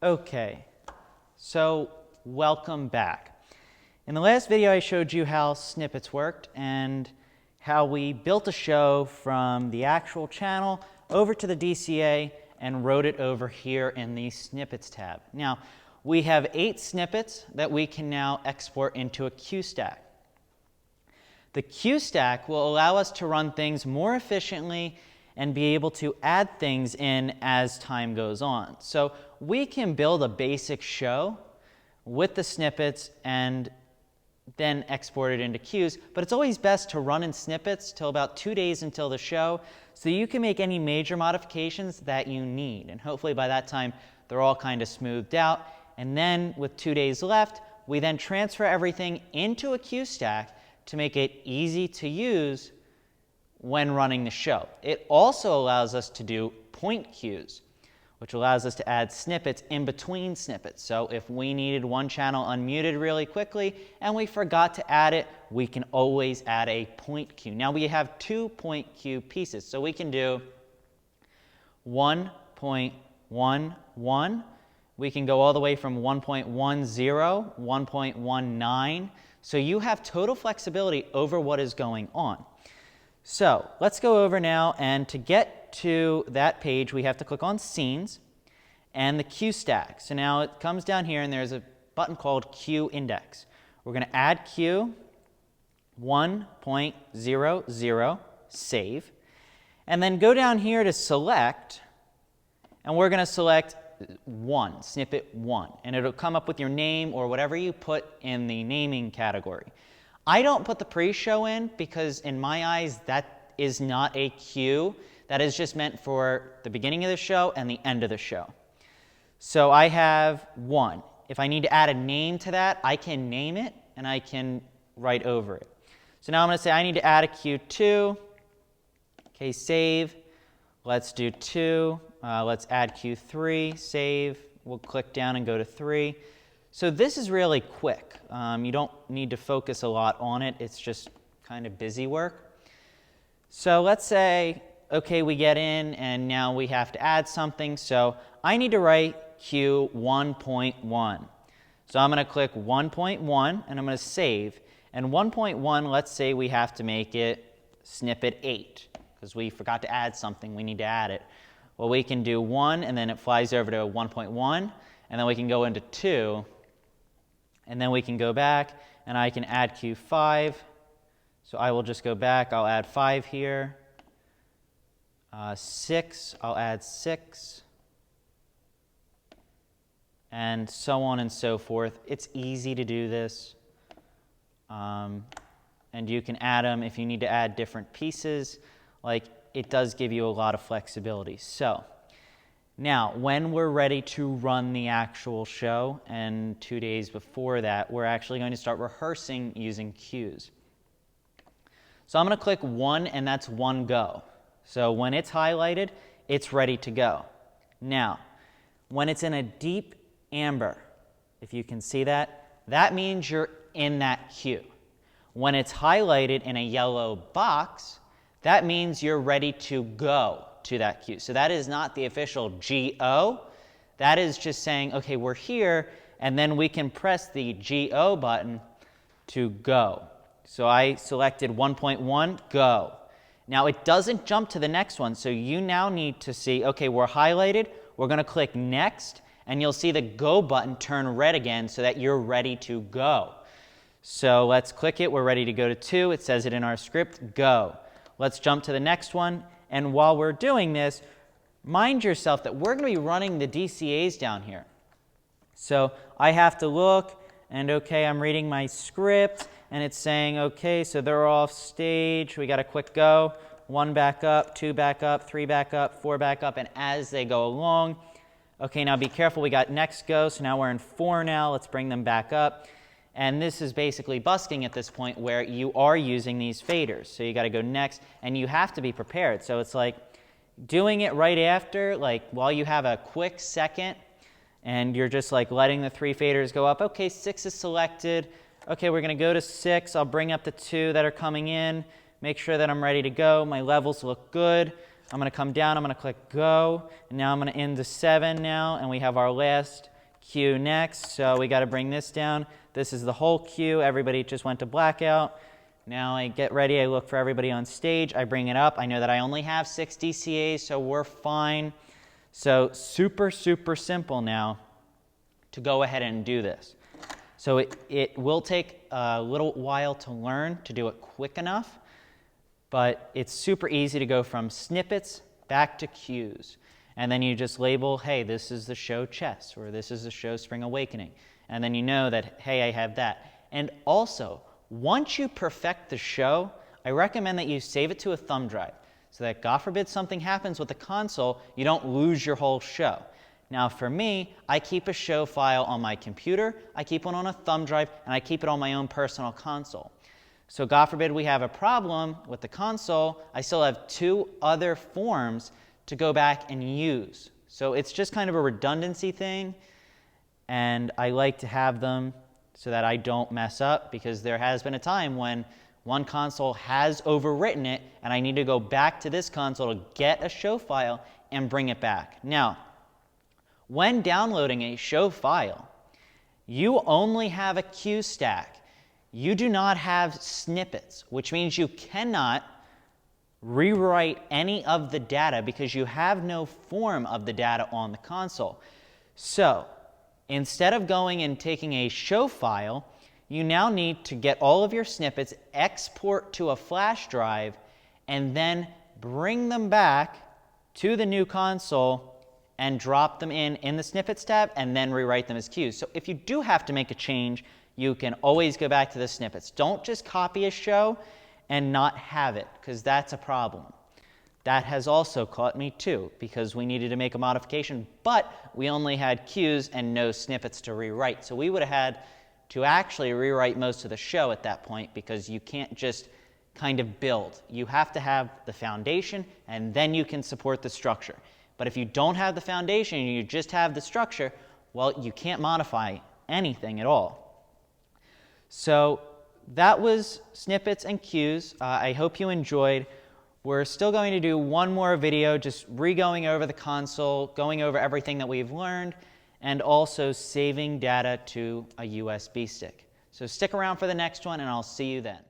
Okay, so welcome back. In the last video I showed you how snippets worked and how we built a show from the actual channel over to the DCA and wrote it over here in the snippets tab. Now, we have 8 snippets that we can now export into a Cue Stack. The Cue Stack will allow us to run things more efficiently and be able to add things in as time goes on. So we can build a basic show with the snippets and then export it into queues, but it's always best to run in snippets till about 2 days until the show so you can make any major modifications that you need. And hopefully by that time they're all kind of smoothed out. And then with 2 days left, we then transfer everything into a Cue Stack to make it easy to use when running the show. It also allows us to do point queues, which allows us to add snippets in between snippets. So if we needed one channel unmuted really quickly and we forgot to add it, we can always add a point queue. Now we have 2 point queue pieces, so we can do 1.11. We can go all the way from 1.10, 1.19. So you have total flexibility over what is going on. So let's go over now, and to get to that page, we have to click on Scenes and the Cue Stack. So now it comes down here, and there's a button called Cue Index. We're going to add queue 1.00, save, and then go down here to select, and we're going to select 1, snippet 1, and it'll come up with your name or whatever you put in the naming category. I don't put the pre-show in because in my eyes that is not a queue. That is just meant for the beginning of the show and the end of the show. So I have 1. If I need to add a name to that, I can name it and I can write over it. So now I'm going to say I need to add a queue 2. Okay, save. Let's do 2. Let's add queue 3, save. We'll click down and go to 3. So this is really quick. You don't need to focus a lot on it. It's just kind of busy work. So let's say, okay, we get in and now we have to add something. So I need to write queue 1.1. So I'm going to click 1.1 and I'm going to save. And 1.1, let's say we have to make it snippet 8 because we forgot to add something. We need to add it. Well, we can do 1 and then it flies over to 1.1 and then we can go into 2. And then we can go back, and I can add queue 5. So I will just go back. I'll add 5 here. 6, I'll add 6. And so on and so forth. It's easy to do this. And you can add them if you need to add different pieces. Like, it does give you a lot of flexibility. So now, when we're ready to run the actual show, and 2 days before that, we're actually going to start rehearsing using cues. So I'm going to click 1, and that's 1 go. So when it's highlighted, it's ready to go. Now, when it's in a deep amber, if you can see that, that means you're in that queue. When it's highlighted in a yellow box, that means you're ready to go to that queue. So that is not the official GO. That is just saying, okay, we're here, and then we can press the GO button to go. So I selected 1.1, go. Now it doesn't jump to the next one, so you now need to see, okay, we're highlighted, we're going to click next, and you'll see the go button turn red again so that you're ready to go. So let's click it, we're ready to go to 2, it says it in our script, go. Let's jump to the next one. And while we're doing this, mind yourself that we're going to be running the DCAs down here. So I have to look, and okay, I'm reading my script, and it's saying, okay, so they're off stage. We got a quick go. 1 back up, 2 back up, 3 back up, 4 back up, and as they go along, okay, now be careful. We got next go, so now we're in 4 now. Let's bring them back up. And this is basically busking at this point where you are using these faders. So you got to go next, and you have to be prepared. So it's like doing it right after, like while you have a quick second, and you're just like letting the 3 faders go up. Okay, 6 is selected. Okay, we're going to go to 6. I'll bring up the 2 that are coming in, make sure that I'm ready to go. My levels look good. I'm going to come down, I'm going to click go, and now I'm going to end to 7 now, and we have our last cue next. So we got to bring this down. This is the whole cue. Everybody just went to blackout. Now I get ready, I look for everybody on stage, I bring it up. I know that I only have 6 DCAs, so we're fine. So super, super simple now to go ahead and do this. So it will take a little while to learn to do it quick enough, but it's super easy to go from snippets back to cues. And then you just label, hey, this is the show chess, or this is the show spring awakening. And then you know that, hey, I have that. And also, once you perfect the show, I recommend that you save it to a thumb drive so that, God forbid, something happens with the console, you don't lose your whole show. Now, for me, I keep a show file on my computer, I keep one on a thumb drive, and I keep it on my own personal console. So, God forbid, we have a problem with the console, I still have 2 other forms to go back and use. So it's just kind of a redundancy thing, and I like to have them so that I don't mess up, because there has been a time when one console has overwritten it and I need to go back to this console to get a show file and bring it back. Now, when downloading a show file, you only have a cue stack. You do not have snippets, which means you cannot rewrite any of the data because you have no form of the data on the console. So, instead of going and taking a show file, you now need to get all of your snippets, export to a flash drive, and then bring them back to the new console and drop them in the snippets tab and then rewrite them as cues. So if you do have to make a change, you can always go back to the snippets. Don't just copy a show and not have it, because that's a problem. That has also caught me too, because we needed to make a modification, but we only had cues and no snippets to rewrite. So we would have had to actually rewrite most of the show at that point, because you can't just kind of build. You have to have the foundation, and then you can support the structure. But if you don't have the foundation and you just have the structure, well, you can't modify anything at all. So that was snippets and cues. I hope you enjoyed. We're still going to do one more video, just re-going over the console, going over everything that we've learned, and also saving data to a USB stick. So stick around for the next one, and I'll see you then.